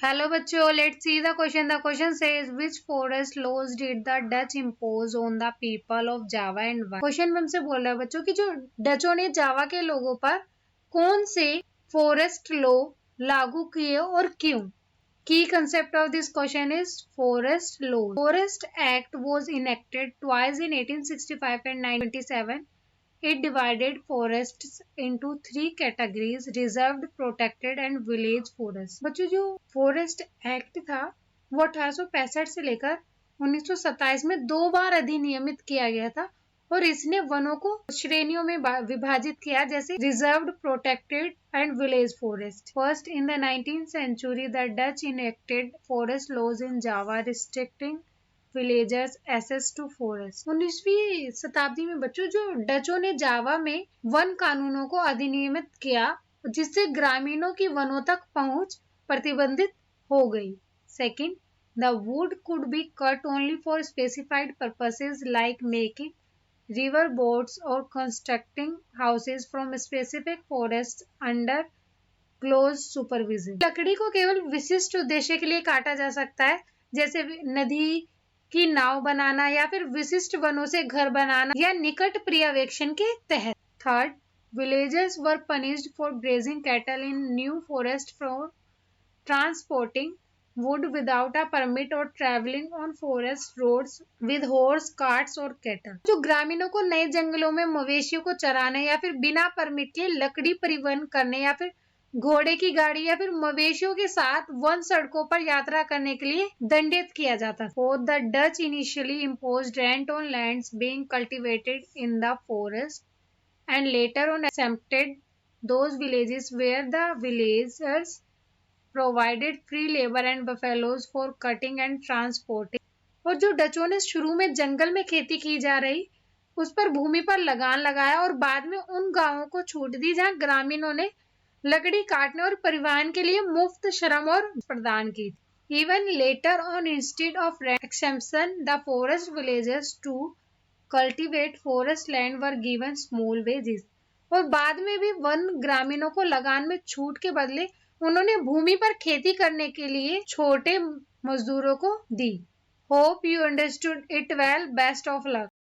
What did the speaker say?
Hello बच्चों, let's see the question. The question says which forest laws did the Dutch impose on the people of Java and why? Question में हमसे बोल रहा है बच्चों कि जो डचों ने जावा के लोगों पर कौन से फॉरेस्ट लॉ लागू किए और क्यों? Key concept of this question is forest law. Forest Act was enacted twice in 1865 and 1927. It divided forests into three categories: reserved, protected and village forests. बच्चों जो फॉरेस्ट एक्ट था वो 1865 से लेकर 1927 में 2 बार अधिनियमित किया गया था और इसने वनों को श्रेणियों में विभाजित किया, जैसे reserved, protected and village forest. First in the 19th century the Dutch enacted forest laws in Java restricting villagers access to forest. 19वीं शताब्दी में बच्चों जो डचों ने जावा में वन कानूनों को अधिनियमित किया जिससे ग्रामीणों की वनों तक पहुंच प्रतिबंधित हो गई. Second, the wood could be cut only for specified purposes like making river boats और constructing houses from specific forest under close supervision. लकड़ी को केवल विशिष्ट उद्देश्य के लिए काटा जा सकता है, जैसे नदी की नाव बनाना या फिर विशिष्ट वनों से घर बनाना या निकट पर्यवेक्षण के तहत. Third, villagers were punished for grazing cattle in new forest for transporting wood without a permit और travelling on forest roads with horse carts और कैटल. जो ग्रामीणों को नए जंगलों में मवेशियों को चराने या फिर बिना परमिट के लकड़ी परिवहन करने या फिर घोड़े की गाड़ी या फिर मवेशियों के साथ वन सड़कों पर यात्रा करने के लिए दंडित किया जाता था. The Dutch initially imposed rent on lands being cultivated in the forest and later on exempted those villages where the villagers provided free labor and buffaloes for cutting and transporting. और जो डचों ने शुरू में जंगल में खेती की जा रही उस पर भूमि पर लगान लगाया और बाद में उन गांवों को छूट दी जहां ग्रामीणों ने लकड़ी काटने और परिवहन के लिए मुफ्त श्रम और प्रदान की. Even later on, instead of rent exemption, the forest villagers to cultivate forest land were given small wages. और बाद में भी वन ग्रामीणों को लगान में छूट के बदले उन्होंने भूमि पर खेती करने के लिए छोटे मजदूरों को दी. Hope you understood it well. Best of luck.